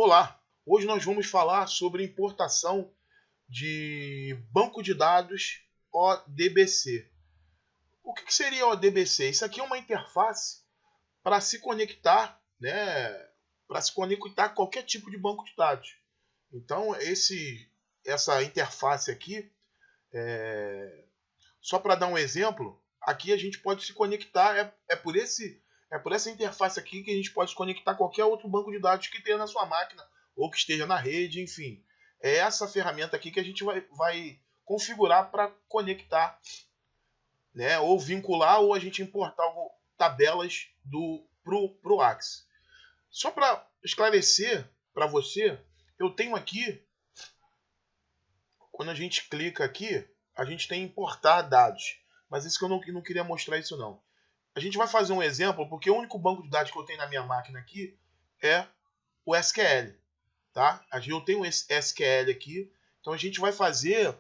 Olá, hoje nós vamos falar sobre importação de banco de dados ODBC. O que seria ODBC? Isso aqui é uma interface para se conectar, né, para se conectar a qualquer tipo de banco de dados. Então, essa interface aqui, só para dar um exemplo, aqui a gente pode se conectar, é por essa interface aqui que a gente pode se conectar a qualquer outro banco de dados que tenha na sua máquina ou que esteja na rede, enfim. É essa ferramenta aqui que a gente vai configurar para conectar, né, ou vincular ou a gente importar tabelas pro Axis. Só para esclarecer para você, eu tenho aqui, quando a gente clica aqui, a gente tem importar dados. Mas isso que eu não queria mostrar isso não. A gente vai fazer um exemplo, porque o único banco de dados que eu tenho na minha máquina aqui é o SQL. Tá? Eu tenho esse SQL aqui, então a gente vai fazer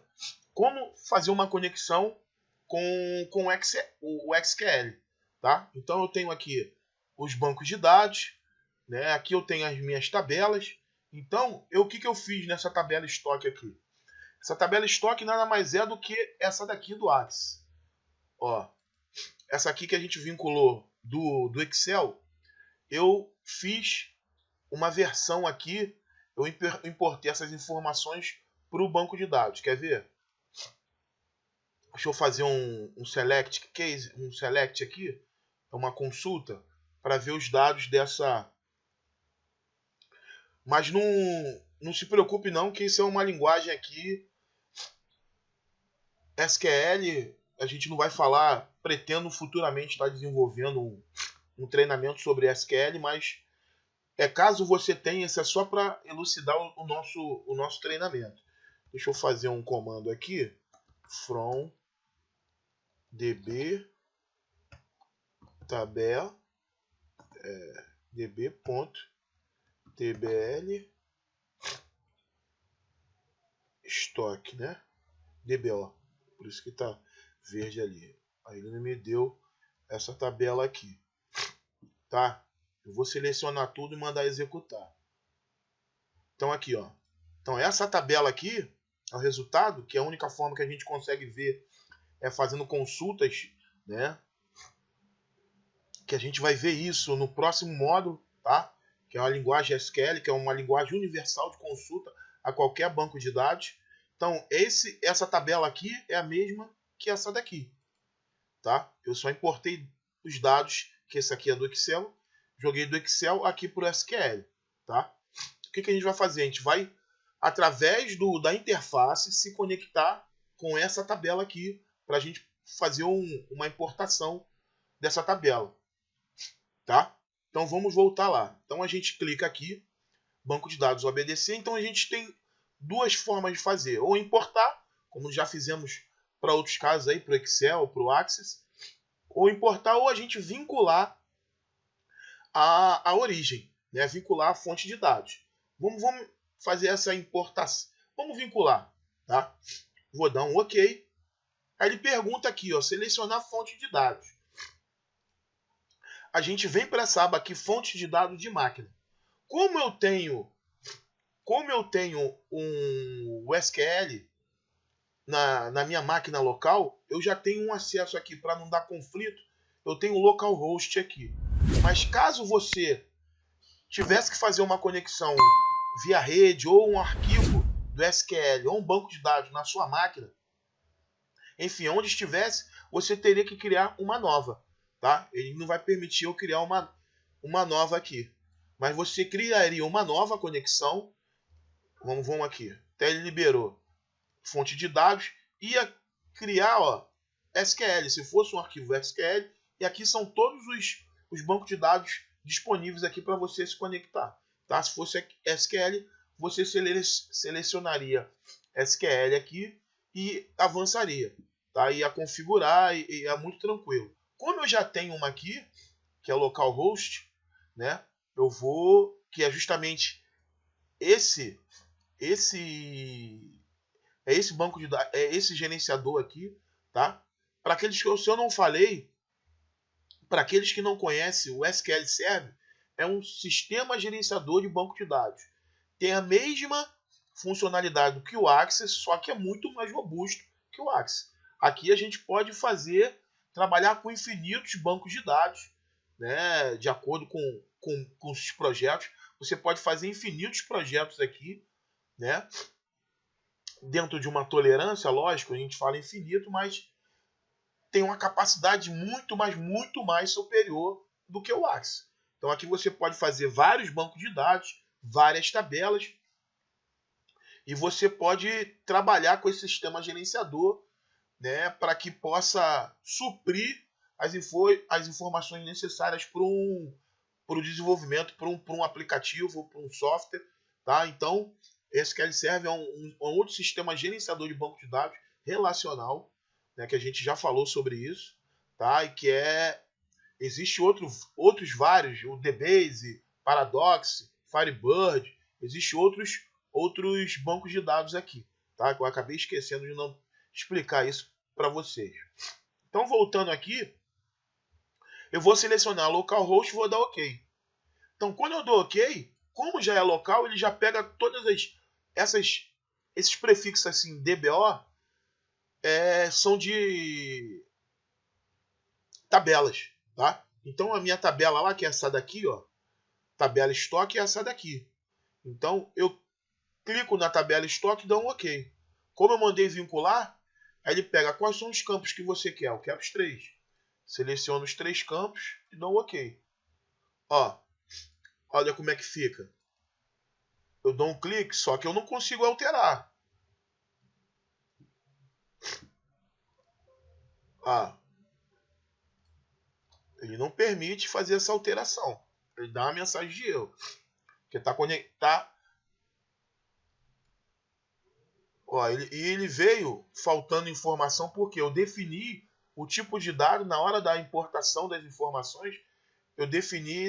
como fazer uma conexão com o SQL. Tá? Então eu tenho aqui os bancos de dados, né? Aqui eu tenho as minhas tabelas. Então, o que eu fiz nessa tabela estoque aqui? Essa tabela estoque nada mais é do que essa daqui do Axis. Ó, essa aqui que a gente vinculou do Excel, eu fiz uma versão aqui, eu importei essas informações para o banco de dados. Quer ver? Deixa eu fazer um select case, um select aqui, uma consulta, para ver os dados dessa. Mas não se preocupe não, que isso é uma linguagem aqui. SQL, a gente não vai falar, pretendo futuramente estar desenvolvendo um treinamento sobre SQL, mas caso você tenha, isso é só para elucidar o nosso treinamento. Deixa eu fazer um comando aqui, from db tabel db.tbl estoque, né? DBO, por isso que está verde ali. Aí ele me deu essa tabela aqui, tá? Eu vou selecionar tudo e mandar executar. Então aqui, ó. Então essa tabela aqui é o resultado, que é a única forma que a gente consegue ver é fazendo consultas, né? Que a gente vai ver isso no próximo módulo, tá? Que é uma linguagem SQL, que é uma linguagem universal de consulta a qualquer banco de dados. Então essa tabela aqui é a mesma que essa daqui, tá? Eu só importei os dados, que esse aqui é do Excel, joguei do Excel aqui para o SQL, tá? O que a gente vai fazer? A gente vai, através da interface, se conectar com essa tabela aqui, para a gente fazer uma importação dessa tabela, tá? Então vamos voltar lá. Então a gente clica aqui, banco de dados OBDC. Então a gente tem duas formas de fazer: ou importar, como já fizemos para outros casos aí, para o Excel, para o Access, ou importar, ou a gente vincular a origem, né? Vincular a fonte de dados. Vamos fazer essa importação. Vamos vincular, tá? Vou dar um OK. Aí ele pergunta aqui, ó, selecionar fonte de dados. A gente vem para essa aba aqui, fonte de dados de máquina. Como eu tenho o SQL na minha máquina local, eu já tenho um acesso aqui para não dar conflito. Eu tenho o localhost aqui. Mas caso você tivesse que fazer uma conexão via rede ou um arquivo do SQL ou um banco de dados na sua máquina, enfim, onde estivesse, você teria que criar uma nova, tá? Ele não vai permitir eu criar uma nova aqui. Mas você criaria uma nova conexão. Vamos aqui. Até ele liberou fonte de dados. Ia criar, ó, SQL, se fosse um arquivo SQL. E aqui são todos os bancos de dados disponíveis aqui para você se conectar. Tá? Se fosse SQL, você selecionaria SQL aqui e avançaria. Tá? Ia configurar e é muito tranquilo. Como eu já tenho uma aqui, que é localhost, né? Eu vou, que é justamente esse banco de dados, esse gerenciador aqui, tá? Para aqueles que se eu não falei, para aqueles que não conhecem, o SQL Server é um sistema gerenciador de banco de dados. tem a mesma funcionalidade do que o Axis, só que é muito mais robusto que o Axis. Aqui a gente pode trabalhar com infinitos bancos de dados, né, de acordo com os projetos. Você pode fazer infinitos projetos aqui, né, dentro de uma tolerância, lógico, a gente fala infinito, mas tem uma capacidade muito mais superior do que o Axis. Então aqui você pode fazer vários bancos de dados, várias tabelas, e você pode trabalhar com esse sistema gerenciador, né, para que possa suprir as informações necessárias para o desenvolvimento, para um aplicativo, para um software. Tá? Então, esse que ele serve é um outro sistema gerenciador de banco de dados relacional, né, que a gente já falou sobre isso, tá? E que existe outros vários, o DBase, Paradox, Firebird, existem outros bancos de dados aqui, tá? Que eu acabei esquecendo de não explicar isso para vocês. Então, voltando aqui, eu vou selecionar localhost e vou dar OK. Então, quando eu dou OK, como já é local, ele já pega todas esses prefixos assim, DBO, são de tabelas, tá? Então, a minha tabela lá, que é essa daqui, ó, tabela estoque, é essa daqui. Então, eu clico na tabela estoque e dou um OK. Como eu mandei vincular, aí ele pega quais são os campos que você quer. Eu quero os 3. Seleciono os 3 campos e dou um OK. Ó, olha como é que fica. Eu dou um clique, só que eu não consigo alterar. Ele não permite fazer essa alteração. Ele dá uma mensagem de erro. Porque está conectado. Ele veio faltando informação porque eu defini o tipo de dado na hora da importação das informações. Eu defini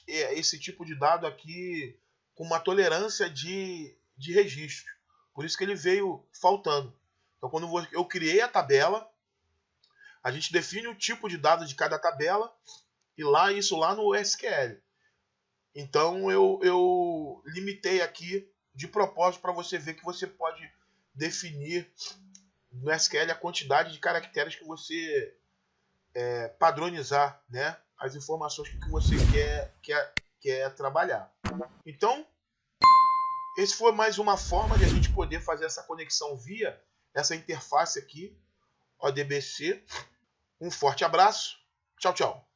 esse tipo de dado aqui com uma tolerância de registro. Por isso que ele veio faltando. Então, quando eu criei a tabela, a gente define o tipo de dado de cada tabela e isso lá no SQL. Então, eu limitei aqui de propósito para você ver que você pode definir no SQL a quantidade de caracteres que você padronizar, né, as informações que você quer trabalhar. Então, esse foi mais uma forma de a gente poder fazer essa conexão via essa interface aqui, ODBC. Um forte abraço. Tchau, tchau.